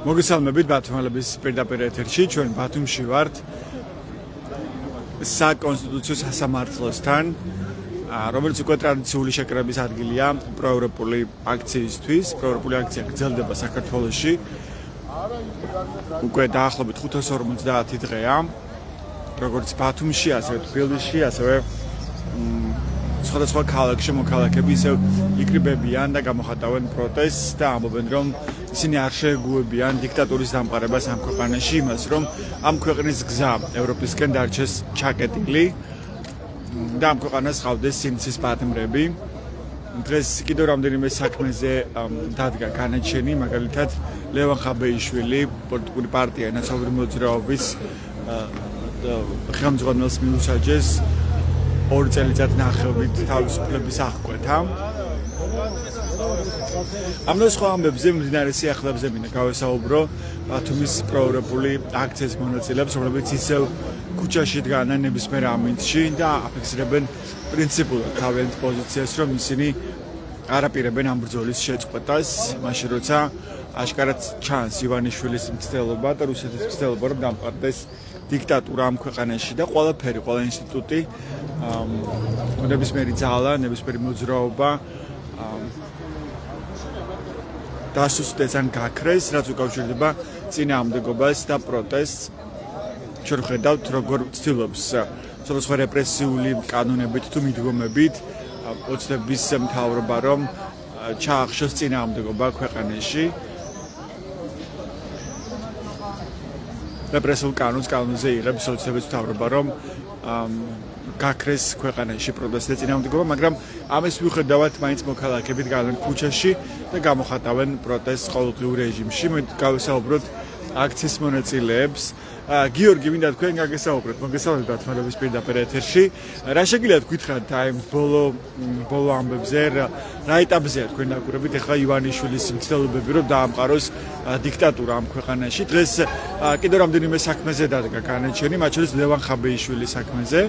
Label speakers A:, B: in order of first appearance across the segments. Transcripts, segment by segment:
A: მოგესალმებით ბათუმელების პირდაპირ ეთერში, ჩვენ ბათუმში ვართ საკონსტიტუციო სასამართლოსთან, რომელიც უკვე ტრადიციული შეკრების ადგილია პროევროპული აქციისთვის. პროევროპული აქცია გრძელდება საქართველოში. უკვე დაახლოებით 550 დღეა, როგორც ბათუმში, ასევე თბილისში, ასევე სხვადასხვა ქალაქში მოქალაქეები ისევ იკრიბებიან და გამოხატავენ პროტესტს და ამბობენ, რომ ისინი არ შეეგუებიან დიქტატურის დამყარებას ამ ქვეყანაში, იმას, რომ ამ ქვეყნის გზა ევროპისკენ დარჩეს ჩაკეტილი და ამ ქვეყანას ჰყავდეს სინდისის პატიმრები. დღეს კიდევ რამდენიმე საქმეზე დადგა განაჩენი, მაგალითად ლევან ხაბეიშვილი პოლიტიკური პარტია ნაცნობრივი მოძრაობის ხელმძღვანელს მიუსაჯეს 2 წელიწად ნახევრით თავისუფლების აღკვეთა. ამ და სხვა ამბებზე მდინარე სიახლეებზე მინდა გავესაუბრო ბათუმის პროევროპული აქციის მონაწილეებს, რომლებიც ისევ ქუჩაში დგანან ნებისმიერ ამინდში და აფიქსირებენ პრინციპულად თავიანთ პოზიციას, რომ ისინი არაპირებენ ამ ბრძოლის შეწყვეტას, მაშინ როცა აშკარად ჩანს ივანიშვილის მცდელობა და რუსეთის მცდელობა, რომ დამყარდეს დიქტატურა ამ ქვეყანაში და ყველაფერი, ყველა ინსტიტუტი, ნებისმიერი ძალა, ნებისმიერი მოძრაობა დასუსტეს ან გაქრეს, რაც უკავშირდება წინააღმდეგობას და პროტესტს. ჩვენ ხედავთ, როგორ ცდილობს სხვადასხვა რეპრესიული კანონებით თუ მიდგომებით ოცნების მთავრობა, რომ ჩაახშოს წინააღმდეგობა ქვეყანაში. რეპრესიულ კანონზე იღებს ოცნების მთავრობა, რომ გაქრეს ქვეყანაში პროტესტი წინააღმდეგობა, მაგრამ ამის მიუხედავად მაინც მოქალაქეები დგანან ქუჩაში და გამოხატავენ პროტესტს ყოველდღიურ რეჟიმში. მე გავესაუბროთ აქციის მონაწილეებს. გიორგი, მინდა თქვენ გაგესაუბროთ, მოგესალმებით ბათუმელების პირდაპირ ეთერში. რა შეგიძლიათ გითხრათ აი ბოლო ამბებზე, რა ეტაპზეა თქვენ დაგურებით ახლა ივანიშვილის მცდელობები, რომ დაამყაროს დიქტატურა ამ ქვეყანაში. დღეს კიდევ რამდენიმე საქმეზე დადგა განაჩენი, მათ შორის ლევან ხაბეიშვილის საქმეზე,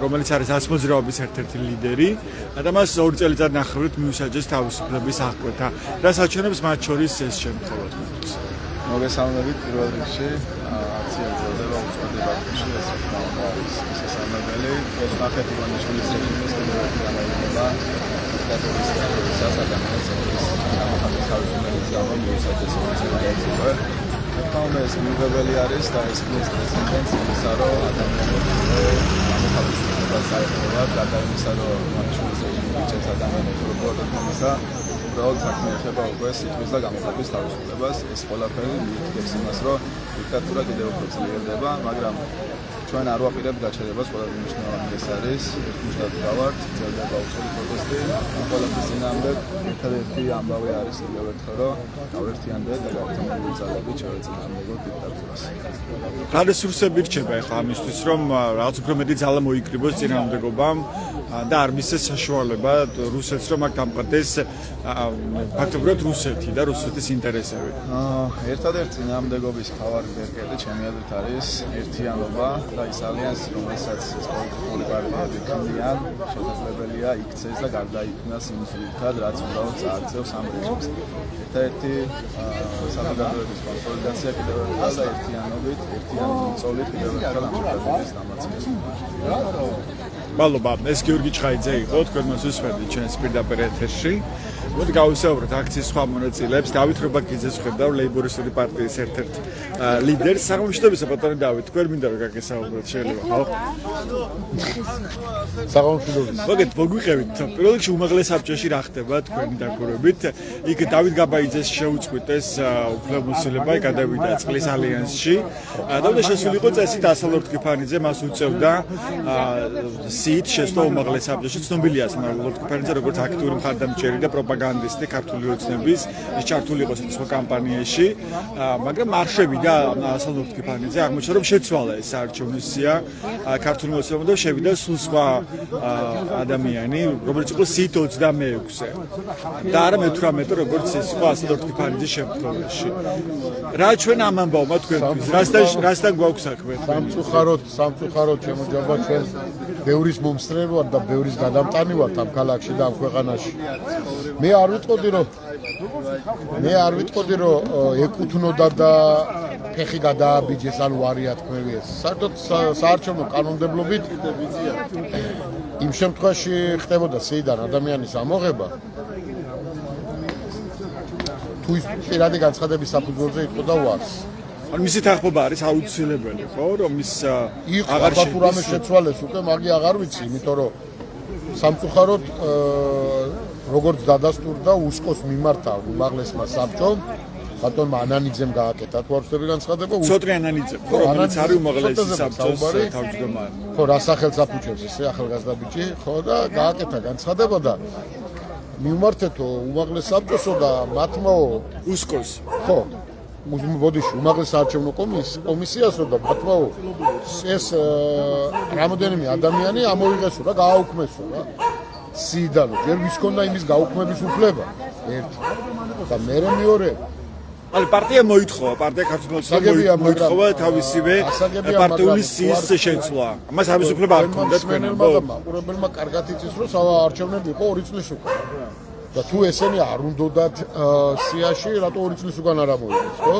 A: რომელიც არის აცმოძრაობის ერთ-ერთი ლიდერი და მას 2 წელიწად ნახევრით მიუსაჯეს თავისუფლების აღკვეთა. რა საჩვენებს მათ შორის ეს შემთხვევა?
B: მოგესალმებით პირველ რიგში, აქცია გრძელდება უწყვეტი ბათუმში, ეს არის შესაძლებელი. ეს ნახეთ ივანიშვილის რეჟიმის კიდევ ერთი განავითარა დიქტატურის ტერორიზმის ადამიანის გამოხატვის თავისუფლების გამო მიუსაჯეს 2 წელიწადს უკვე. თქმა უნდა, ეს მიუღებელი არის და ეს პრეზიდენტს იმისა, რომ ადამიანები გამოხატვის თავისუფლებას აიღებენ, გარდა იმისა, რომ ივანიშვილის რეჟიმი იჭერს ადამიანებს როგორც იმისა, უბრალოდ საქმე ეხება უკვე სიტყვის და გამოხატვის თავისუფლებას. ეს ყველაფერი მიუთითებს იმას, რომ დიქტატურა კიდევ უფრო ძლიერდება, მაგრამ ჩვენ არ ვაპირებთ გაჩერებას, ყველაზე მნიშვნელოვანი ეს არის, ერთმანეთს გავართ, ძლიერდება უცხოელი პროტესტი, ყველაფრის წინააღმდეგ. ერთადერთი ამბავი არის კიდევ ერთხელ, რომ გავერთიანდეთ და გავერთიანდეთ ძალებით შევეწინააღმდეგოთ დიქტატურას.
A: რა რესურსები რჩება ახლა ამისთვის, რომ რაღაც უფრო მეტი ძალა მოიკრიბოს წინააღმდეგობამ და არ მისცეს საშუალება რუსეთს, რომ აქ დამყარდეს ფაქტობრივად რუსეთი და რუსეთის ინტერესები?
B: ერთადერთი წინააღმდეგობის მთავარი ბერკეტი ჩემი აზრით არის ერთიანობა და ის ალიანსი, რომელსაც ეს პოლიტიკური პარტიები ქმნიან, შესაძლებელია იქცეს და გარდაიქმნას იმ ძირითად, რაც უბრალოდ წააღწევს ამ რეჟიმს. ერთადერთი საზოგადოების კონსოლიდაცია კიდევ ერთხელ და ერთიანობით, ერთიანი მიწოლით კიდევ ერთხელ ამ შეფასების დამარცხება.
A: მადლობა, ეს გიორგი ჩხაიძე იყო, თქვენ მას უსმენთ ჩვენს პირდაპირ ეთერში. მოდი გავისაუბროთ აქციის სხვა მონაწილეებს. დავით რობაქიძეს ხედავ, ლეიბორისტული პარტიის ერთ-ერთ ლიდერს. საღამოშტობისა ბატონო დავით, თქვენ მინდა რომ გაგესაუბროთ, შეიძლება ხო?
B: საღამოშტობისა.
A: მოგეთ მოგვიყევით, პირველ რიგში უმაღლეს საბჭოში რა ხდება თქვენი დაკვირვებით? იქ დავით გაბაიძეს შეუწყვიტეს უფლებამოსილება, გადავიდა წყლის ალიანსში. და შესული იყო წესით ასალორ ტკიფანიძე, მას უწევდა სიით შესვლა უმაღლეს საბჭოში. ცნობილია ასალორ ტკიფანიძე როგორც აქტიური მხარდამჭერი და პროპაგანდისტი ქართული ოცნების, ის ჩართული იყო სხვა კამპანიაში, მაგრამ არ შევიდა ასალორ ტკიფანიძე, აღმოჩნდა რომ შეცვალა ეს საარჩევნო მისია ქართული ოცნებამ და შევიდა სულ სხვა ადამიანი, რომელიც იყო სიით 26-ე. და არა მე-18, როგორც ის იყო ასალორ ტკიფანიძის შემთხვევაში. რა ჩვენ ამ ამბავმა თქვენთვის? რასთან გვაქვს საქმე?
C: სამწუხაროდ შემოჯობა ჩვენ ბევრი ბევრის მომსწრე ვარ და ბევრის გადამტანი ვარ ამ ქალაქში და ამ ქვეყანაში. მე არ ვიტყოდი რომ ეკუთვნოდა და ფეხი გადააბიჯეს ან ვარია თქმევიეს. საერთოდ საარჩევნო კანონმდებლობით იმ შემთხვევაში ხდებოდა სიიდან ადამიანის ამოღება თუ ის პირადი განცხადების საფუძველზე იტყოდა ვარს.
A: ანუ მისი თანხმობა არის აუცილებელი, ხო, რომ ის
C: აღარ შეცვალეს შეცვალეს უკვე მაგი აღარ ვიცი, იმიტომ რომ სამწუხაროდ როგორც დადასტურდა უსკოს მიმართა უმაღლესმა საბჭომ ბატონმა ანანიძემ გააკეთა თუ არ ვწდები განცხადება
A: ცოტრი ანანიძემ, ხო, რომელიც არის უმაღლესი საბჭოს თავმჯდომარე.
C: ხო, რა სახელს აფუჭებს ესე ახალგაზრდა ბიჭი, ხო და გააკეთა განცხადება და მიმართეთო უმაღლეს საბჭოსო და მათმაო
A: უსკოს.
C: ხო ბოდიში უმაღლეს საარჩევნო კომისიასო და მათმაო ეს რამოდენიმე ადამიანი ამოიღესო და გააუქმესო რა სიიდანო ჯერ ვის ქონდა იმის გაუქმების უფლება ერთი და მეორე
A: ანუ პარტია მოითხოვა, პარტია ქართულოსაგებია მოითხოვა თავისივე პარტიული სიის შეცვლა. ამას ამის უფლება არ ჰქონდა თქვენებმა.
C: მაყურებელმა კარგად იცის რომ საარჩევნები იყო 2 წლის უკან. და თუ ესენი არ უნდათ სიაში, რატო 2 წლის უკან არ ამოიღეს, ხო?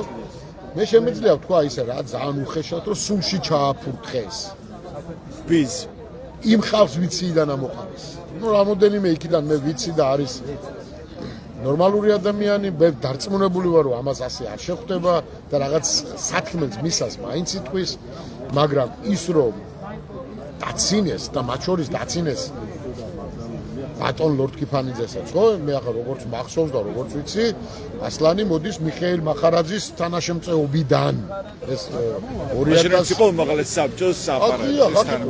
C: მე შემიძლია ვთქვა ისე რა, ძალიან უხეშად რომ სულში ჩააფურთხეს.
A: ვის?
C: იმ ხალხს ვიციდან ამოყარეს. ნუ რამოდენიმე იქიდან მე ვიცი და არის ნორმალური ადამიანი, მე დარწმუნებული ვარ რომ ამას ასე არ შეხვდება და რაღაც საქმეს მისას მაინც იტყვის, მაგრამ ის რომ დაცინეს და მათ შორის დაცინეს ბატონ ლორდ კიფანიძესაც, ხო? მე ახლა როგორც მახსოვს და როგორც ვიცი, ასლანი მოდის მიხეილ მახარაძის თანაშემწეობიდან. ეს
A: 2000 იყო უმაღლეს საბჭოს
C: აპარატი.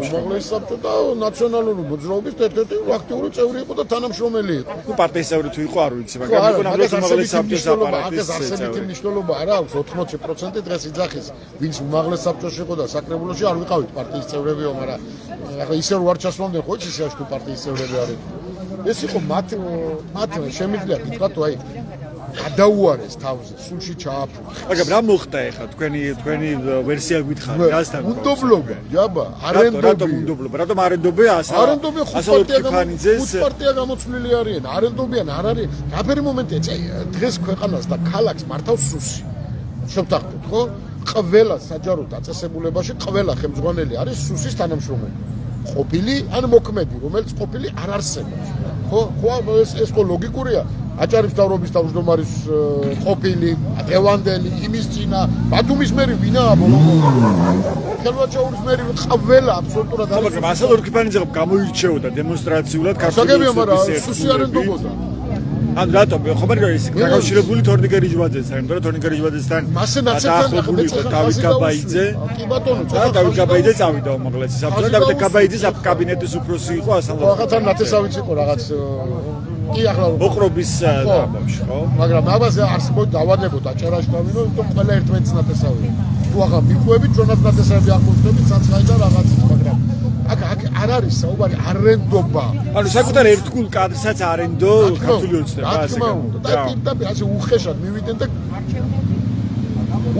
C: უმაღლეს საბჭო და ნაციონალური მოძრაობის ერთ-ერთი აქტიური წევრი იყო და თანამშრომელი იყო.
A: ნუ პარტიის წევრი თუ იყო, არ ვიცი, მაგრამ იყო ნამდვილად უმაღლეს საბჭოს აპარატის
C: ასეთი მნიშვნელობა არ აქვს, 80% დღეს იძახის, ვინც უმაღლეს საბჭოში იყო და საკრებულოში არ ვიყავით პარტიის წევრებიო, მაგრამ ახლა ისე რო არ ჩასვლამდე ხო იცი სიაში თუ პარტიის წევრები არის. ეს იყო მათ შემიძლია გითხრათ აი გადაუარეს თავზე სულში ჩააფურთხეს.
A: მაგრამ რა მოხდა ახლა თქვენი ვერსია გითხარით რასთან?
C: უნდობლობა, ჯაბა, არენდობი.
A: რატომ უნდობლობა? რატომ არენდობი
C: არენდობი ხუთპარტია გამოცვლილი არიან. არენდობიან არ არის. რაფერი მომენტია დღეს ქვეყანას და ქალაქს მართავს სუსი. შევთანხმდით, ხო? ყველა საჯარო დაწესებულებაში ყველა ხელმძღვანელი არის სუსის თანამშრომელი. ყოფილი ან მოქმედი, რომელიც ყოფილი არ არსებობს. ხო, ეს ხო ლოგიკურია. აჭარის მთავრობის თავმჯდომარის ყოფილი, დევანდელი, იმის წინა, ბათუმის მერი ვინაა ბოლომდე? ხელვაჩაურის მერი ყველა აბსოლუტურად არის.
A: მაგრამ ასე ლორდ კიფანიძე გამოირჩეოდა დემონსტრაციულად
C: ქართული სუსი არენდობოდა.
A: ან რატომ ხომ არის დაკავშირებული თორნიკე რიჯვაძესთან, იმიტომ რომ თორნიკე რიჯვაძესთან
C: მასე ნაცებთან
A: დავით გაბაიძე.
C: კი ბატონო,
A: დავით გაბაიძე წავიდა უმაღლესი საბჭო. დავით გაბაიძის კაბინეტის უფროსი იყო ასალო.
C: ახლა ნათესავიც იყო რაღაც კი ახლა
A: ოყრობის ამბავში, ხო?
C: მაგრამ ამაზე არსებობს დავანებოთ აჭარაში დავინო, იმიტომ ყველა ერთმანეთს ნათესავია. თუ ახლა მიყვებით ჩვენაც ნათესავები აღმოჩნდებით საცხაი და რაღაც, მაგრამ აქ არ არის საუბარი არენდობა.
A: ანუ საკუთარ ერთგულ კადრსაც არენდო ქართული ოცნება ასე
C: გამო. და ასე უხეშად მივიდნენ და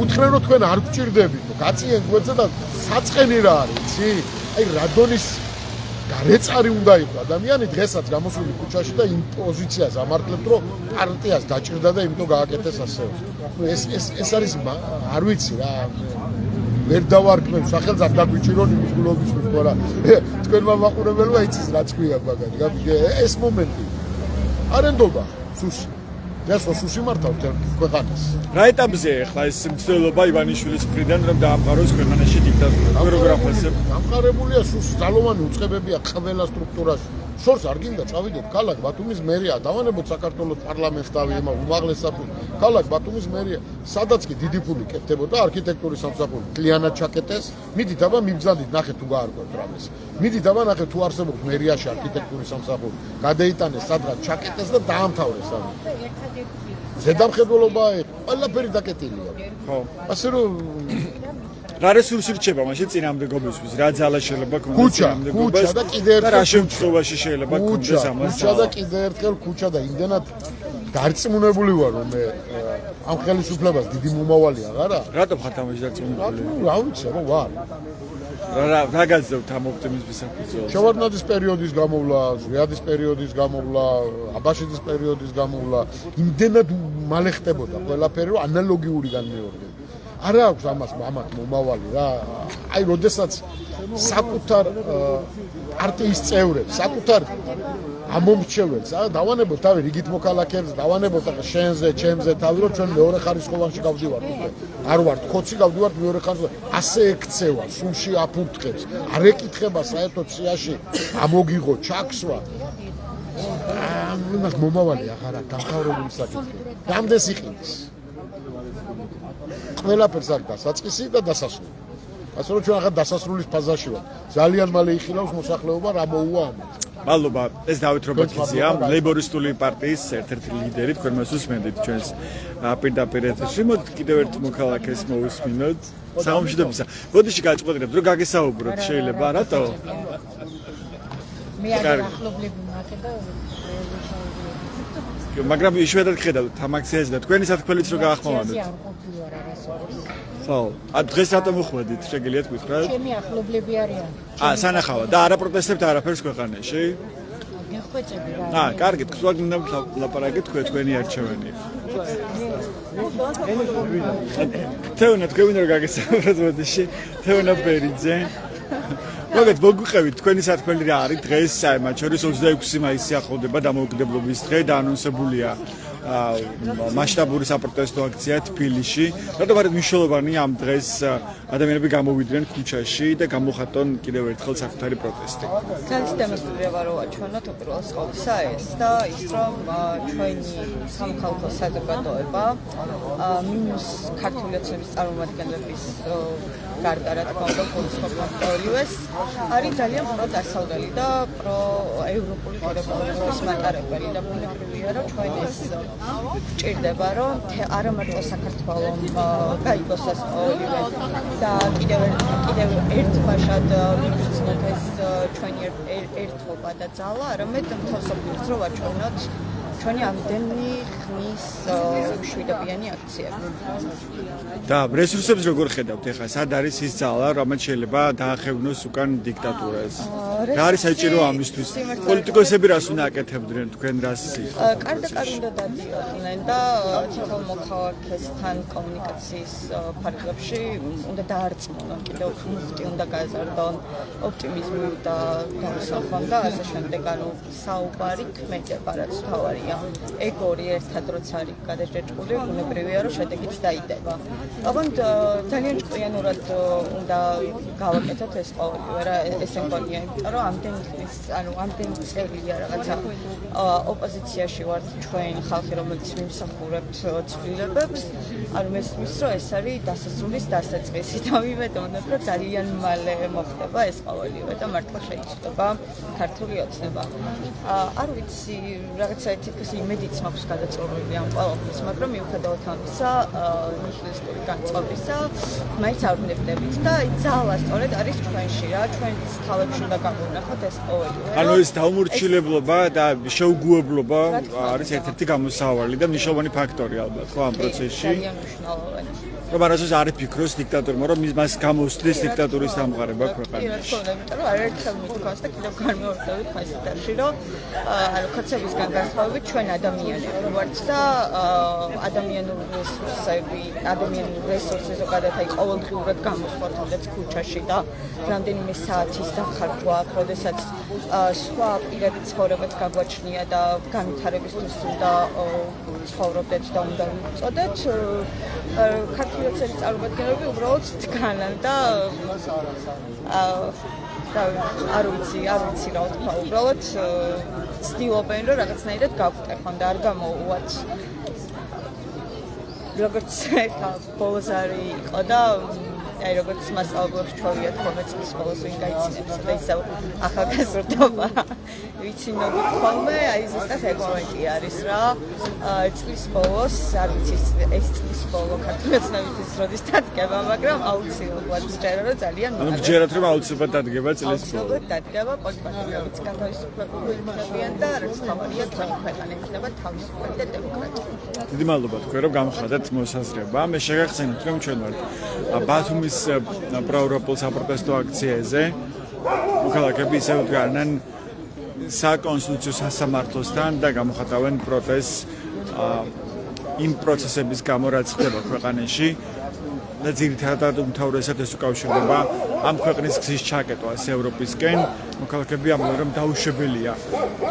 C: უთხრენ რომ თქვენ არ გჭირდებით, გაწიენ გვერდზე და საწყენი რა არის, იცი? აი რადონის გარეწარი უნდა იყოს ადამიანი დღესაც გამოსული ქუჩაში და იმ პოზიციას ამართლებთ რომ პარტიას დაჭირდა და იმიტომ გააკეთეს ასე. ეს არის არ ვიცი რა ვერ დავარქმევ სახელს არ დაგვიჭირონ იმის გულობისთვის თორა თქვენმა მაყურებელმა იცის რაც ქვია მაგარი ეს მომენტი არენდობა სუსი ეს სუსი მართავს ქვეყანას
A: რა ეტაპზე ახლა ეს მცდელობა ივანიშვილის მხრიდან რომ დაამყაროს ქვეყანაში დიქტატურა როგორ ახსენებ
C: დამყარებულია სუსი ძალოვანი უწყებებია ყველა სტრუქტურაში შორს არ გინდა წავიდეთ ქალაქ ბათუმის მერია დავანებოთ საქართველოს პარლამენტს თავი ემა უმაღლეს საფუძველი ქალაქ ბათუმის მერია სადაც კი დიდი ფული კეთდებოდა არქიტექტურის სამსახური კლიანად ჩაკეტეს მიდით აბა მიბრძანდით ნახეთ თუ გაარკვევთ რამეს მიდით აბა ნახეთ თუ არსებობს მერიაში არქიტექტურის სამსახური გადაიტანეს სადღაც ჩაკეტეს და დაამთავრეს ამი ზედამხედველობა ყველაფერი დაკეტილია
A: ხო
C: ასე რომ
A: რა რესურსი რჩება მაშინ წინამდებობისთვის რა ძალა შეიძლება ქონდეს
C: ქუჩა და კიდე ერთხელ
A: რა შემთხვევაში შეიძლება ქონდეს ამას
C: ქუჩა და კიდე ერთხელ ქუჩა და იმდენად დარწმუნებული ვარ რომ მე ამ ხელისუფლებას დიდი მომავალი აღარა
A: რატომ ხართ ამაში დარწმუნებული
C: რა ვიცი რა ვარ
A: რა გაძლევთ ამ ოპტიმიზმის საფუძველზე?
C: შევარდნაძის პერიოდის გამოვლა, ზვიადის პერიოდის გამოვლა, აბაშიძის პერიოდის გამოვლა, იმდენად მალე ხდებოდა ყველაფერი, რომ ანალოგიური განმეორდება. არა აქვს ამას მომავალი რა. აი, როდესაც საკუთარ პარტიის წევრებს, საკუთარ ამომრჩეველს, დავანებოთ თავი რიგით მოქალაქეებს, დავანებოთ შენზე, ჩემზე თავი, რომ ჩვენ მეორე ხარისხოვანში გავდივართ უკვე. არ ვართ ხოცი, გავდივართ მეორე ხარისხოვანში. ასე ექცევა, სულში აფუნთქებს, არ ეკითხება საერთოდ სიაში ამოგიღო, ჩაქსვა. იმას მომავალი აღარა დამთავრებული საკითხი. რამდენს იყინის? ყველაფერს აქვს დასაწყისი და დასასრული. ასე რომ ჩვენ ახლა დასასრულის ფაზაში ვართ. ძალიან მალე იხილავს მოსახლეობა რა მოუვა ამით.
A: მადლობა. ეს დავით რობაქიძეა, ლეიბორისტული პარტიის ერთ-ერთი ლიდერი, თქვენ მას უსმენთ ჩვენს პირდაპირ ეთერში. მოდით კიდევ ერთ მოქალაქეს მოусმინოთ. სამშვიდობისა. ბოდიში გაჭყვეტებთ, რომ გაგესაუბროთ, შეიძლება, რატო?
D: მე არ ახლობლები მაქვს და
A: მაგრამ იშვიათად ხედავთ ამ აქციაზე და თქვენი სათქმელიც რო გაახმოვანოთ. ხო, დღეს რატომ მოხვედით, შეგიძლიათ გითხრათ?
D: ჩემი ახლობლები არიან.
A: სანახავად და არა პროტესტებთ არაფერს ქვეყანაში?
D: გეხვეწები რა.
A: კარგი, თქვენ გინდა ლაპარაკეთ თქვენი არჩევანი. თეონა თქვენ რა გაგესაუბროთ ბოდიში? თეონა ბერიძე. მოგეთ მოგუყევით თქვენი სათქმელი რა არის დღეს მათ შორის 26 მაისი ახლოვდება დამოუკიდებლობის დღე და ანონსებულია მასშტაბური საპროტესტო აქცია თბილისში. რატომ არის მნიშვნელოვანი ამ დღეს ადამიანები გამოვიდნენ ქუჩაში და გამოხატონ კიდევ ერთხელ საკუთარი პროტესტი?
E: ძალიან დამასწრებია რომ აჩვენოთ უპირველეს ყოვლისა ეს და ის რომ ჩვენი სამხალხო საზოგადოება მინუს ქართული ოცნების წარმომადგენლების გარდა რა თქმა უნდა პოლიტიკოს არის ძალიან პროდასავლელი და პროევროპული ღირებულებების მატარებელი და ბუნებრივია რომ ჩვენ ეს ჭირდება რომ არა მარტო საქართველოს გაიგოს ეს ყოველივე და კიდევ ერთ ფაშად მიგრძნოთ ეს ჩვენი ერთობა და ძალა, არამედ თავისუფლად რო ვაჩვენოთ ჩვენი ამდენი ხნის მშვიდობიანი აქციები.
A: და რესურსებს როგორ ხედავთ ახლა? სად არის ის ძალა, რომელიც შეიძლება დაახევნოს უკან დიქტატურას? რა არის საჭირო ამისთვის? პოლიტიკოსები რას უნდა აკეთებდნენ, თქვენ რას?
E: კარდაკარ უნდა დადიოდნენ და თითოეულ მოქალაქესთან კომუნიკაციის ფარგლებში უნდა დაარწმუნონ, კიდევ მუხტი უნდა გაზარდონ, ოპტიმიზმი და გამოსახონ და ასე შემდეგ. ანუ საუბარი ქმედება, რაც თავარია. ეგორი ერთად როცა არის გადაჭრჭული, ბუნებრივია რომ შედეგიც დაიდება. ოღონდ ძალიან ჭკვიანურად უნდა გავაკეთოთ ეს ყოველივე რა, ესე მგონია, იმიტომ რომ ამდენი წელია რაღაცა ოპოზიციაში ვართ ჩვენ ხალხი, რომელიც მიმსახურებთ ცვლილებებს, ანუ მესმის რომ ეს არის დასასრულის დასაწყისი და ვიმედოვნებ რომ ძალიან მალე მოხდება ეს ყოველივე და მართლა შეიცვლება ქართული ოცნება. არ ვიცი, რაღაცა თითქოს იმედიც მაქვს გადაწყვეტილი ამ ყველაფრის, მაგრამ მიუხედავად ამისა, ნიჰილისტური განწყობისა, მაინც არ ვნებდებით და ძალა სწორედ არის ჩვენში რა, ჩვენს თავებში უნდა გამოვნახოთ ეს ყოველივე.
A: ანუ ეს დაუმორჩილებლობა და შეუგუებლობა არის ერთ-ერთი გამოსავალი და მნიშვნელოვანი ფაქტორი ალბათ, ხო, ამ პროცესში.
E: ძალიან მნიშვნელოვანი.
A: რომ არასოდეს არ იფიქროს დიქტატორმა, რომ მას გამოსცდის დიქტატურის დამყარება ქვეყანაში.
E: იმიტომ რომ არაერთხელ მithქვას და კიდევ განმეორდებით მას ეთერში, რომ ანუ ხოცებისგან განსხვავებით ჩვენ ადამიანები ვართ და ადამიანური რესურსი ზოგადად აი ყოველდღიურად გამოსვლა თუნდაც ქუჩაში და რამდენიმე საათის დახარჯვა აქვს, როდესაც სხვა პირადი ცხოვრებაც გაგვაჩნია და განვითარებისთვის უნდა ცხოვრობდეთ და უნდა ვიწოდეთ. ქართული ოცნების წარმომადგენლები უბრალოდ დგანან და არ ვიცი რა ვთქვა, უბრალოდ ცდილობენ რომ რაღაცნაირად გავტეხონ და არ გამოუვათ. როგორც ბოლოს არის იყო და აი როგორც მასწავლებლებს ჩვევიათ ხოლმე წლის ბოლოს ვინ გაიცინებს და ისევ ახალგაზრდობა ვიცინობით ხოლმე, აი ზუსტად ეგ მომენტი არის რა. წლის ბოლოს, არ ვიცი ეს წლის ბოლო ქართული ოცნებისთვის როდის დადგება, მაგრამ აუცილებლად ვსჯერა რომ ძალიან
A: ანუ გჯერათ რომ აუცილებლად დადგება წლის ბოლოს.
E: აუცილებლად დადგება, პოლიტიკოსებიც განთავისუფლებული იქნებიან და რაც თავარია თქვენი ქვეყანა იქნება თავისუფალი და დემოკრატიული.
A: დიდი მადლობა თქვენ რომ გამხდათ მოსაზრება. მე შეგახსენებთ რომ ჩვენ ვართ ბათუმის თითქმის პროევროპულ საპროტესტო აქციაზე მოქალაქეები ისევ დგანან საკონსტიტუციო სასამართლოსთან და გამოხატავენ პროტესტს იმ პროცესების გამო რაც ხდება ქვეყანაში და ძირითადად უმთავრესად ეს უკავშირდება ამ ქვეყნის გზის ჩაკეტვას ევროპისკენ. მოქალაქეები ამბობენ, რომ დაუშვებელია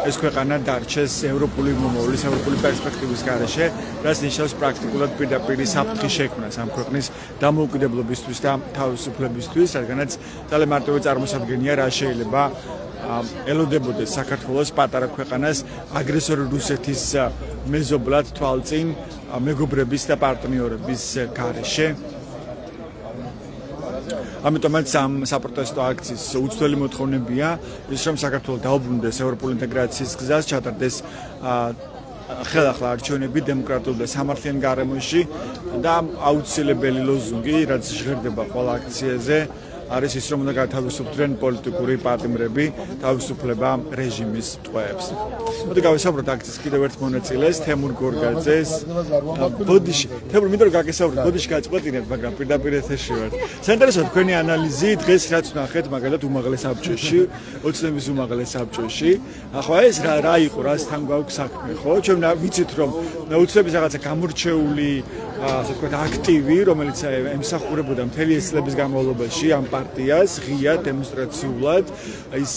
A: ეს ქვეყანა დარჩეს ევროპული მომავლის, ევროპული პერსპექტივის გარეშე, რაც ნიშნავს პრაქტიკულად პირდაპირ საფრთხის შექმნას ამ ქვეყნის დამოუკიდებლობისთვის და თავისუფლებისთვის, რადგანაც ძალიან მარტივი წარმოსადგენია რა შეიძლება ელოდებოდეს საქართველოს პატარა ქვეყანას აგრესორი რუსეთის მეზობლად თვალწინ მეგობრების და პარტნიორების გარეშე. ამიტომაც ამ საპროტესტო აქციის უცვლელი მოთხოვნებია ის რომ საქართველოს დაუბრუნდეს ევროპული ინტეგრაციის გზას, ჩატარდეს ხელახლა არჩევნები დემოკრატიულ და სამართლიან გარემოში და აუცილებელი ლოზუნგი, რაც ჟღერდება ყველა აქციაზე, არის ის რომ უნდა გათავისუფლდნენ პოლიტიკური პატიმრები თავისუფლება რეჟიმის ტყვეებს. მოდი გავისაუბროთ აქციის კიდევ ერთ მონაწილეს, თემურ გორგაძეს. ბოდიში, თემურ მინდა რომ გაგესაუბროთ, ბოდიში გაწყობინეთ, მაგრამ პირდაპირ ეთერში ვართ. საინტერესოა თქვენი ანალიზი დღეს რაც ვნახეთ, მაგალითად უმაღლეს საბჭოში, ოცნების უმაღლეს საბჭოში. ახლა ეს რა იყო, რასთან გვაქვს საქმე, ხო? ჩვენ ვიცით რომ ოცნების რაღაცა გამორჩეული ასე ვთქვათ აქტივი, რომელიც ემსახურებოდა მთელი ეს წლების განმავლობაში ამ პარტიას ღია დემონსტრაციულად ის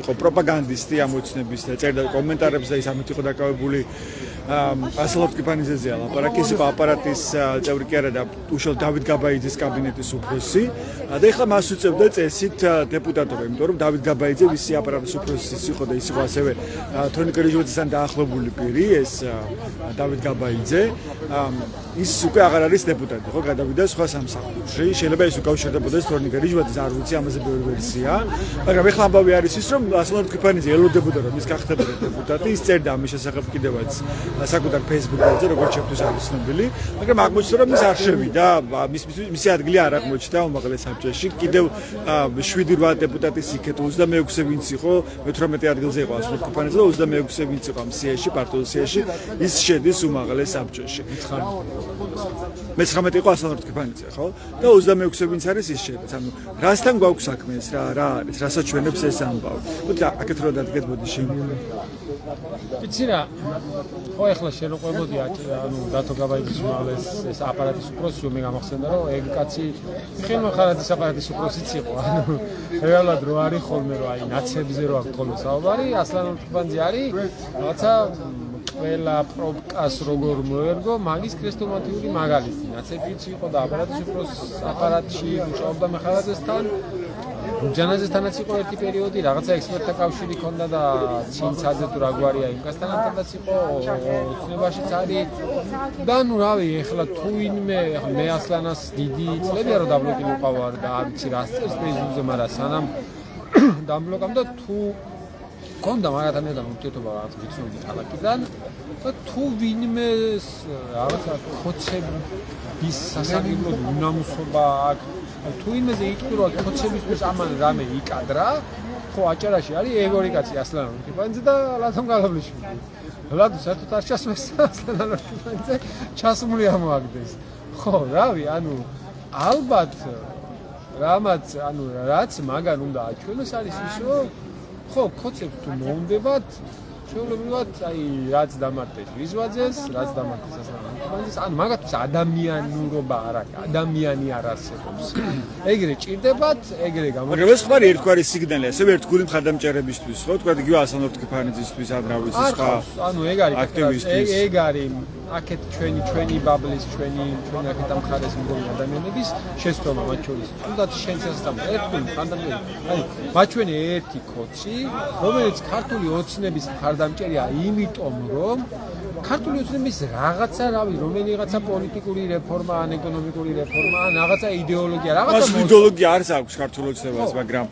A: იყო პროპაგანდისტი ამ ოცნების და წერდა კომენტარებს და ის ამით იყო დაკავებული ასლობ კიფანიძეზე ლაპარაკი ის იყო აპარატის წევრი კი არა და უშუალოდ დავით გაბაიძის კაბინეტის უფროსი და ეხლა მას უწევდა წესით დეპუტატობა, იმიტომ რომ დავით გაბაიძე ვისი აპარატის უფროსის იყო და ის იყო ასევე თორნიკე კერეჟოძესთან დაახლოებული პირი ეს დავით გაბაიძე ის უკვე აღარ არის დეპუტატი, ხო, გადავიდა სხვა სამსახურში. შეიძლება ის უკავშირდებოდეს თორნიკე კერეჟოძეს, არ ვიცი, ამაზე ბევრი ვერსია, მაგრამ ეხლა ამბავი არის ის, რომ ასლობ კიფანიძე ელოდებოდა რომ ის გახდებოდა დეპუტატი, ის წერდა ამის შესახებ კიდევაც საკუთარ Facebook-ზე, როგორც შეფთვის არის ცნობილი, მაგრამ აღმოჩნდა რომ ის არ შევიდა, მისი ადგილი არ აღმოჩნდა უმაღლეს საბჭოში. კიდევ 7-8 დეპუტატის იქეთ 26 ვინც იყო, მე-18 ადგილზე იყო ასლობ კიფანიძე და 26 ვინც იყო ამ სიაში, პარტიულ სიაში, ის შედის უმაღლეს საბჭოში. მე-19 იყო ასლობ კიფანიძე, ხო? და 26 ვინც არის ის შედის. ანუ რასთან გვაქვს საქმე ეს რა არის, რასაც ჩვენებს ეს ამბავი. მოდი აქეთ რო დადგეთ ბოდიში.
F: ვიცი რა, ხო ეხლა შენოყვებოდი ანუ დათო გაბაიძის უმაღლეს ეს აპარატის უფროსი რომ მე გამახსენდა რომ ეგ კაცი ხელმოხარაძის აპარატის უფროსიც იყო, ანუ რეალურად რო არის ხოლმე რომ აი ნაცებზე რო აქვს ხოლმე საუბარი, ასლან ურთბანძე არის რაღაცა ყველა პროპკას როგორ მოერგო, მაგის ქრესტომატიური მაგალითი. ნაცებიც იყო და აპარატის უფროსის აპარატში მუშაობდა მეხარაძესთან. ჯანაზესთანაც იყო ერთი პერიოდი, რაღაცა ექსპერტთა კავშირი ქონდა და ცინცაძე თუ რაგვარია იმკასთანაც იყო, ოცნებაშიც არის. და ნუ რავი, ეხლა თუ ვინმე მე ასლანას დიდი წლებია რომ დაბლოკილიყავარ და არ ვიცი რა წერს Facebook-ზე, მაგრამ სანამ დაბლოკამ და თუ კონდა მაგათთან ერთად ურთიერთობა რაღაც ვიცნობდი ქალაქიდან და თუ ვინმე რაღაცა ხოცების სასაგებლო უნამუსობა აქვს თუ იმეზე იტყვიროთ ხოცებისთვის ამან რამე იკადრა, ხო აჭარაში არის ეგორი კაცი ასლან ურთიბანძე და ლათონ გალაბლიშვილი. ლადო საერთოდ არ ჩასმეს ასლან ურთიბანძე ჩასმული ამოაგდეს. ხო, რავი, ანუ ალბათ რამაც, ანუ რაც მაგან უნდა აჩვენოს არის ის, რომ ხო, ხოცებს თუ მოუნდებათ შეულებრივად აი რაც დამარტეს რიзвაძეს, რაც დამარტეს ასლან ურთიბანძეს, ანუ მაგათთვის ადამიანურობა არ არის, ადამიანი არ არსებობს. ეგრე ჭირდებათ, ეგრე გამოდის.
A: მაგრამ ეს ხარ ერთგვარი სიგნალი, ასევე ერთგული მხარდამჭერებისთვის, ხო? თქვა იგივე ასლან ურთიბანძისთვის ან რა ვიცი სხვა
F: ანუ ეგ არის აქტივისტვის. ეგ არის აქეთ ჩვენი ბაბლის, ჩვენი აქეთ ამ ხარეს მგონი ადამიანების შეცდომა მათ შორის. თუნდაც შენც ასწავლე ერთგული მხარდამჭერი. აი, მათ ჩვენი ერთი კოცი, რომელიც ქართული ოცნების მხარდამჭერია, იმიტომ რომ ქართული ოცნების რაღაცა რავი, რომელიღაცა პოლიტიკური რეფორმა, ან ეკონომიკური რეფორმა, ან რაღაცა იდეოლოგია, რაღაცა
A: მას იდეოლოგია არ აქვს ქართული ოცნებას, მაგრამ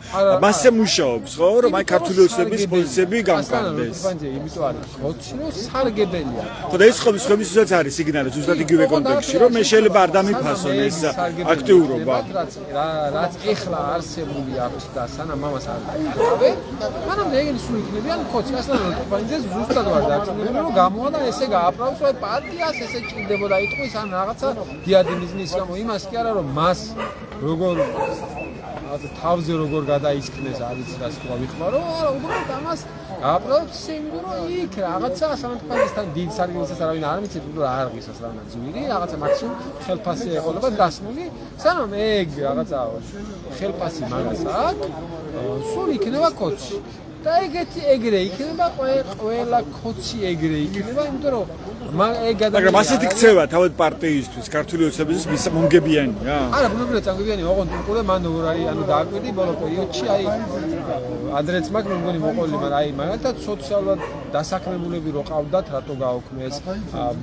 A: მასზე მუშაობს, ხო, რომ აი ქართული ოცნების პოზიციები გამყარდეს.
F: იმიტომ არის კოცი, რომ სარგებელია.
A: ხო და ეს ხომისთვისაც არის სიგნალი, ზუსტად იგივე კონტექსტში, რომ მე შეიძლება არ დამიფასონ ეს აქტიურობა.
F: რაც ეხლა არსებული აქვს და სანამ ამას არ დაიწყებე, მანამდე ეგენი სულ იქნებიან კოცი, ასლან ურთიბანძეს ზუსტად ვარ დარწმუნებული, რომ გამოვა და ეს ესე გააფრავს, რომ პარტიას ესე ჭირდებოდა იტყვის ან რაღაცა დიადინიზმის გამო იმას კი არა რომ მას როგორ თავზე როგორ გადაისკნეს არის რას თქვა ვიხმარო, არა უბრალოდ ამას გააფრავს სიმბო რომ იქ რაღაცა სამართლებთან დიდ სარგებლობას არავინ არ მიცემს, უბრალოდ არ აღისას რაღაც ძვირი, რაღაცა მაქსიმუმ ხელფასი ეყოლება დასმული, სანამ ეგ რაღაცა ხელფასი მაგას აქვს, სულ იქნება კოცი. და ეგრე იქნება ყველა კოცი ეგრე იქნება, იმიტომ რომ ეგ ადამიანი
A: მაგრამ ასეთი ქცევა თავად პარტიისთვის ქართული ოცნებისთვის მომგებიანია?
F: არა, ბუნებრივად წამგებიანი, ოღონდ უყურე მან როგორ არის, ანუ დააკვირდი ბოლო პერიოდში, აი ადრეც მაგ მგონი მოყოლი, მაგრამ აი მაგალითად სოციალურად დასაქმებულები რო ყავდათ, რატო გააუქმეს,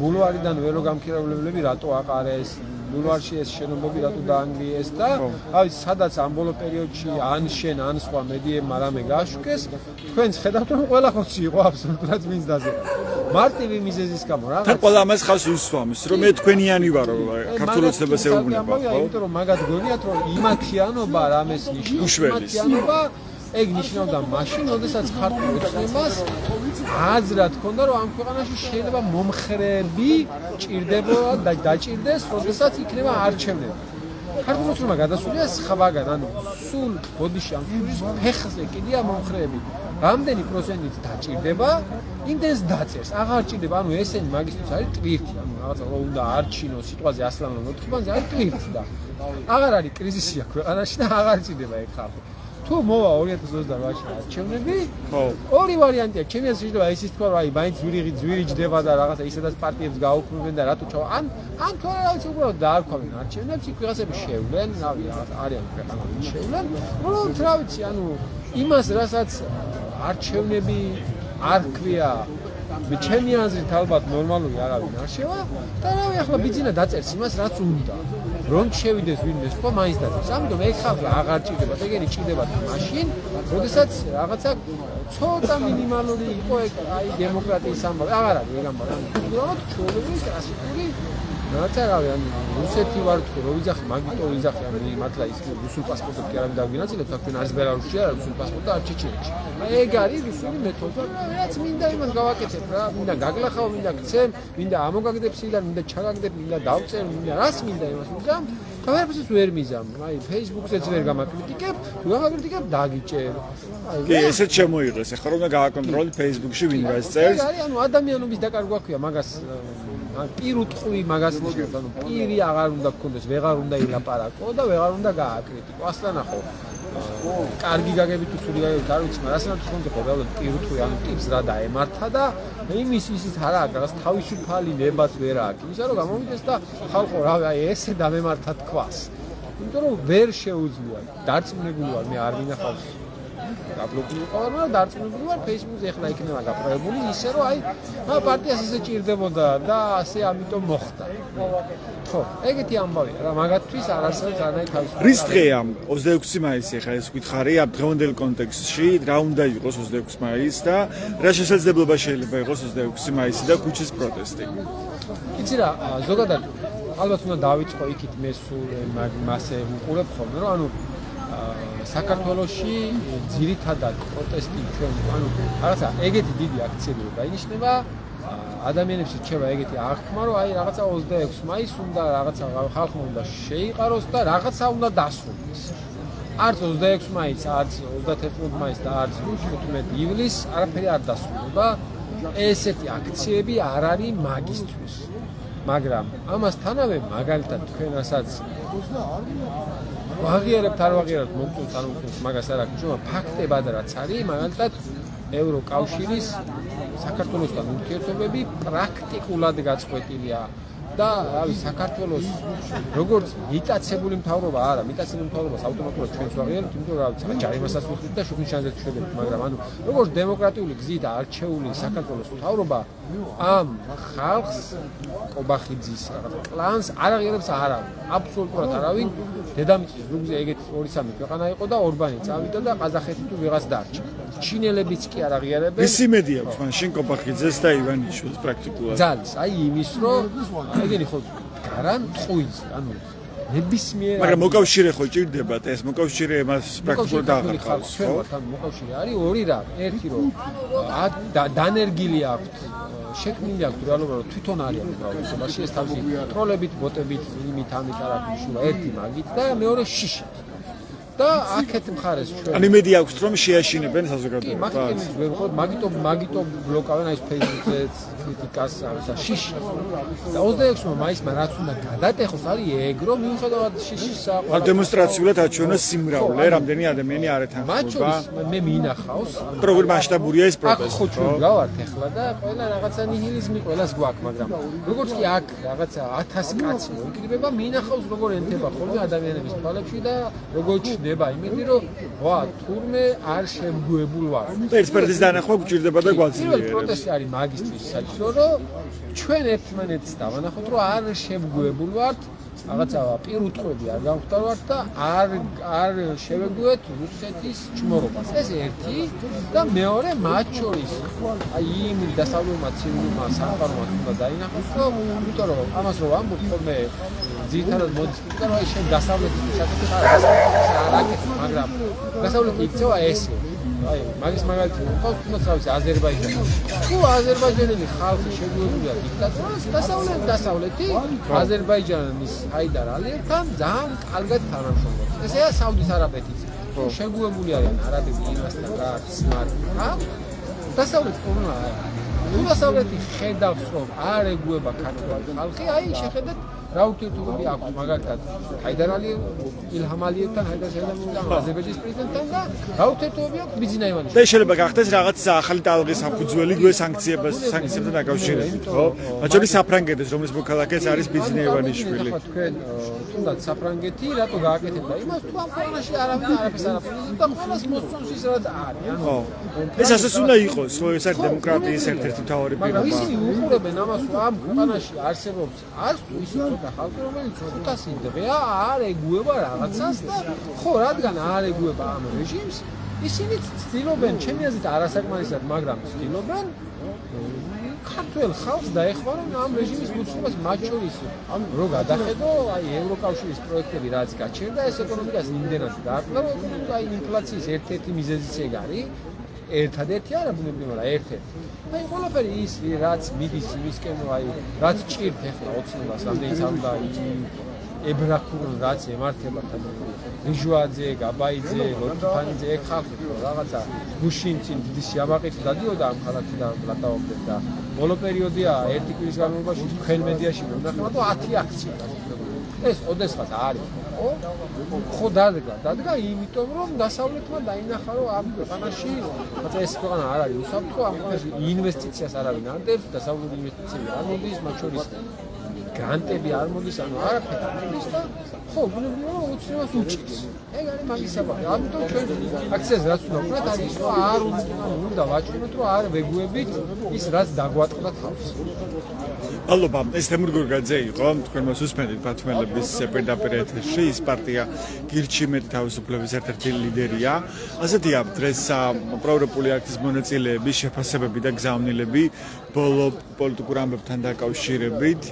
F: ბულვარიდან ველო გამქირავებლები რატო აყარეს, ბულვარში ეს შენობები რატო დაანგრიეს და აი სადაც ამ ბოლო პერიოდში ან შენ ან სხვა მედიებმა რამე გააშუქეს, თქვენც ხედავთ რომ ყველა ხოცი იყო აბსოლუტურად მიზდაზე. მარტივი მიზეზის გამო რა.
A: თან ყველა ამას ხას უსვამს, რომ მე თქვენიანი ვარ, ქართულ ოცნებას ეუბნება, ხო?
F: იმიტომ რომ მაგათ გონიათ რომ იმათიანობა რამეს ნიშნავს, იმათიანობა ეგ ნიშნავდა მაშინ, როდესაც ქართულ ოცნებას აზრად ჰქონდა, რომ ამ ქვეყანაში შეიძლება მომხრეები ჭირდებოდა და დაჭირდეს, როდესაც იქნება არჩევნები. ქართულ ოცნებმა გადასულია სხვაგან, ანუ სულ ბოდიში ამ ფეხზე კიდია მომხრეები. რამდენი პროცენტით დაჭირდება, იმდენს დაწერს. აღარ ჭირდება, ანუ ესენი მაგისტრის არის ტვირთი, ანუ რაღაცა რომ უნდა არჩინოს, სიტყვაზე ასლანო მოთხიბანზე არის ტვირთი და აღარ არის კრიზისია ქვეყანაში და აღარ ჭირდება ეგ ხალხი. თუ მოვა 2028-ში არჩევნები, ორი ვარიანტია. ჩემი აზრით შეიძლება ის თქვა, რომ აი მაინც ძვირი ჯდება და რაღაცა ისედაც პარტიებს გაუქმებენ და რატო ჩავა. ან თუ არა რაღაც უბრალოდ დაარქვენ არჩევნებს, იქ ვიღაცები შევლენ, რავი, რაღაცა არიან ქვეყანაში შევლენ. უბრალოდ რა ვიცი, ანუ იმას, რასაც არჩევნები არ ქვია, მე ჩემი აზრით ალბათ ნორმალური არავინ არ შევა და რავი, ახლა ბიძინა დაწერს იმას, რაც უნდა. რომ შევიდეს ვინმე სხვა მაინც დაწერს. ამიტომ ეგ ხალხი აღარ ჭირდება, ეგენი ჭირდება მაშინ, როდესაც რაღაცა ცოტა მინიმალური იყო ეგ აი დემოკრატიის ამბავი. აღარ არის ეგ ამბავი. უბრალოდ ჩვეულებრივი კლასიკური რაღაცა რავი, ანუ რუსეთი ვარ თუ რო ვიძახი, მაგიტო ვიძახი, ანუ მართლა ის რუსულ პასპორტად კი არავინ დავგინაცილებ, თქვენ არც ბელარუსში არა რუსულ პასპორტი და არც ჩეჩენეთში. ეგ არის რუსული მეთოდი, რაც მინდა იმას გავაკეთებ რა, მინდა გაგლახავ, მინდა გცემ, მინდა ამოგაგდებ სიდან, მინდა ჩაგაგდებ, მინდა დავწერ, მინდა რას მინდა იმას მიზამ. და ვერაფერს ვერ მიზამ. აი Facebook-ზეც ვერ გამაკრიტიკებ, გამაკრიტიკებ დაგიჭერ.
A: კი, ესეც შემოიღეს. ახლა რომ გააკონტროლი Facebook-ში ვინ რას წერს.
F: ეგ არის, ანუ ადამიანობის დაკარგვა ქვია მაგას. პირუტყვი მაგას ნიშნავს, ანუ პირი აღარ უნდა გქონდეს, ვეღარ უნდა ილაპარაკო და ვეღარ უნდა გააკრიტიკო. ასლა ნახო. კარგი გაგებით თუ ცუდი გაგებით არ ვიცი, მაგრამ ასლა თქონდა ყოველდღე პირუტყვი ანუ ტიპს რა დაემართა და იმის ისიც არა აქვს, რაღაც თავისუფალი ნებაც ვერ აქვს. ისა რომ გამომიდეს და ხალხო რავი, აი ესე დამემართა თქვას. იმიტომ რომ ვერ შეუძლია. დარწმუნებული ვარ, მე არ მინახავს გაბლოკული ყავარ, მაგრამ დარწმუნებული ვარ Facebook-ზე ახლა იქნება გაპროებული ისე რომ აი პარტიას ისე ჭირდებოდა და ასე ამიტომ მოხდა. ხო, ეგეთი ამბავია რა, მაგათთვის არ არსებობს არანაირი თავისუფლება.
A: რის დღეა 26 მაისი, ახლა ეს ვითხარი, ამ დღევანდელ კონტექსტში რა უნდა იყოს 26 მაისი და რა შესაძლებლობა შეიძლება იყოს 26 მაისი და ქუჩის პროტესტი?
F: იცი რა, ზოგადად ალბათ უნდა დავიწყო იქით მე სულ მასე ვუყურებ ხოლმე, რომ ანუ საქართველოში ძირითადად პროტესტი ჩვენ, ანუ რაღაცა ეგეთი დიდი აქციები რო დაინიშნება, ადამიანებში რჩება ეგეთი აღქმა, რომ აი რაღაცა 26 მაისს უნდა რაღაცა ხალხმა უნდა შეიყაროს და რაღაცა უნდა დასრულდეს. არც 26 მაისს, არც 31 მაისს და არც 15 ივლისს არაფერი არ დასრულდება. ესეთი აქციები არ არის მაგისტრის. მაგრამ ამასთანავე მაგალითად თქვენ რასაც ვაღიარებთ არ ვაღიარებთ მოგწონს არ მოგწონს მაგას არ აქვს შოა ფაქტებად რაც არის მაგალითად ევროკავშირის საქართველოსთან ურთიერთობები პრაქტიკულად გაწყვეტილია და რავი საქართველოს როგორც მიტაცებული მთავრობა არა მიტაცებული მთავრობას ავტომატურად ჩვენც ვაღიარებთ იმიტომ რომ რავი ჯარიმასაც ვიხდით და შუქნიშანზეც ვშევდებით მაგრამ ანუ როგორც დემოკრატიული გზით არჩეული საქართველოს მთავრობა ამ ხალხს კობახიძის კლანს არ აღიარებს არავინ აბსოლუტურად არავინ დედამიწის ზურგზე ეგეთი 2-3 ქვეყანა იყო და ორბანი წავიდა და ყაზახეთი თუ ვიღაც დარჩა ჩინელებიც კი არ აღიარებენ
A: ის იმედი აქვს მაშინ კობახიძეს და ივანიშვილს პრაქტიკულად
F: ძალის აი იმის რომ ეგენი ხო გარან ტყუის ანუ ნებისმიერ
A: მაგრამ მოკავშირე ხო ჭირდებათ ეს მოკავშირე მას პრაქტიკულად აღარ
F: ჩვენ მოკავშირე არის ორი რა ერთი რომ დანერგილი აქვს შექმნილი აქვს რეალურად რომ თვითონ არიან უმრავლესობაში ეს თავისი ტროლებით, ბოტებით, იმით ამით არ აქვს შუა ერთი მაგით და მეორე შიში. და აქეთ მხარეს ჩვენ
A: ან იმედი აქვს რომ შეაშინებენ საზოგადოებას.
F: მაგიტო ბლოკავენ აი Facebook-ზე კრიტიკას და შიში. და 26 მაისმა რაც უნდა გადატეხოს არის ეგ რომ მიუხედავად შიშისა
A: არ დემონსტრაციულად აჩვენოს სიმრავლე, რამდენი ადამიანი არ ეთანხმება.
F: მათ შორის მე მინახავს
A: როგორ მასშტაბურია ეს
F: აქ
A: პროტესტი.
F: ხო ჩვენ გავართ ახლა და ყველა რაღაცა ნიჰილიზმი ყველას გვაქვს, მაგრამ როგორც კი აქ რაღაცა 1000 კაცი მოიკრიბება, მინახავს როგორ ენტება ხოლმე ადამიანების თვალებში და როგორ ჩნდება იმედი რომ ვა თურმე არ შემგუებულ ვარ.
A: ექსპერტის დანახვა გვჭირდება და გვაძლიერებს.
F: პროტესტი არის მაგისტრის საჭირო რომ ჩვენ ერთმანეთს დავანახოთ რომ არ შემგუებულ ვართ რაღაცა პირუტყვები არ გავხდარვართ და არ შევეგუეთ რუსეთის ჩმორობას. ეს ერთი და მეორე მათ შორის აი იმ დასავლურმა ცივილურმა სამყარომა უნდა დაინახოს რომ იმიტომ რომ ამას რომ ამბობ ხოლმე ძირითადად მოდის იმიტომ რომ აი შენ დასავლეთის საკითხი არ აკეთებ მაგრამ დასავლეთი იქცევა ესე აი მაგის მაგალითი მოყავს თუნდაც თავისი აზერბაიჯანი. თუ აზერბაიჯანელი ხალხი შეგუებულია დიქტატურას, დასავლეთი აზერბაიჯანის ჰაიდარ ალიევთან ძალიან კარგად თანამშრომლობს. ესეა საუდის არაბეთიც. შეგუებული არიან არაბები იმასთან რაც მართლა. დასავლეთი პრობლემა არა. თუ დასავლეთი ხედავს რომ არ ეგუება ქართველი ხალხი, აი შეხედეთ რა ურთიერთობები აქვს მაგალითად ჰაიდარ ალიევ, ილჰამ ალიევთან, ჰაიდარ ზეინალოვთან, აზერბაიჯანის პრეზიდენტთან და რა ურთიერთობები აქვს ბიძინა ივანიშვილთან.
A: და შეიძლება გახდეს რაღაც ახალი ტალღის საფუძველი გვე სანქციებთან დაკავშირებით, ხო? მათ შორის საფრანგეთის, რომლის მოქალაქეც არის ბიძინა ივანიშვილი.
F: ახლა თქვენ თუნდაც საფრანგეთი რატო გააკეთებდა იმას თუ ამ ქვეყანაში არაფერს არ აფრინებს და ყველას მოსწონს ის რაც არის.
A: ხო. ეს ასეც უნდა იყოს, ხო, ეს არის დემოკრატიის ერთ-ერთი მთავარი
F: მაგრამ
A: პირობა.
F: ისინი უყურებენ ამას რომ ამ ქვეყანაში არსებობს არც თუ ისე ცოტა ხალხი რომელიც 500 დღეა არ ეგუება რაღაცას და ხო რადგან არ ეგუება ამ რეჟიმს ისინი ცდილობენ ჩემი აზრით არასაკმარისად მაგრამ ცდილობენ ქართველ ხალხს დაეხმარონ ამ რეჟიმის მოძრაობას მათ შორის რომ გადახედო აი ევროკავშირის პროექტები რაც გაჩერდა ეს ეკონომიკას იმდენად დააკლა რომ აი ინფლაციის ერთ-ერთი მიზეზიც ეგ არის ერთადერთი არა ბუნებრივი მაგრამ ერთ-ერთი აი ყველაფერი ის რაც მიდის იმისკენ აი რაც ჭირთ ახლა ოცნებას რამდენიც არ უნდა ებრაქურ რაც ემართება რიჟვაძე, გაბაიძე, ლოტიფანიძე ეგ ხალხი რაღაცა გუშინცინ დიდი სიამაყით დადიოდა ამ ქალაქიდან ლატაობდნენ და ბოლო პერიოდია ერთი კვირის განმავლობაში თქვენ მედიაში ვნახავთ და 10 აქცია ეს ოდესღაც არის ხო დადგა იმიტომ რომ დასავლეთმა დაინახა რომ ამ ქვეყანაში მაგრამ ეს ქვეყანა არ არის უსაფრთხო ამ ქვეყანაში ინვესტიციას არავინ არ დებს დასავლური ინვესტიციები არ მოდის მათ შორის გრანტები არ მოდის ანუ არაფერი არ მოდის და ხო ბუნებრივია რომ უცნაურს უჭირს ეგ არის მაგის საბაბი ამიტომ ჩვენ აქციას რაც უნდა ვქნათ არის რომ არ უნდა ვაჩვენოთ რომ არ ვეგუებით ის რაც დაგვატყდა თავს
A: ალობა ეს თემურ გორგაძე იყო თქვენ მას უსმენთ ბათუმელების პირდაპირ ეთერში ის პარტია გირჩიმეთ თავისუფლების ერთ-ერთი ლიდერია ასეთია დღეს პროევროპული აქტის მონაწილეები შეფასებები და გზავნილები ბოლო პოლიტიკურ ამბებთან დაკავშირებით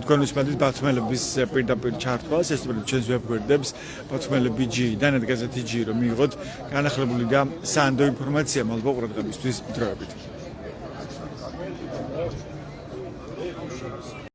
A: თქვენ უსმენთ ბათუმელების პირდაპირ ჩართვას ეს ჩვენს ვებგვერდებს ბათუმელები ჯი-დან გაზეთი ჯი რომ მიიღოთ განახლებული და სანდო ინფორმაცია მალბო ყურადღებისთვის დროებით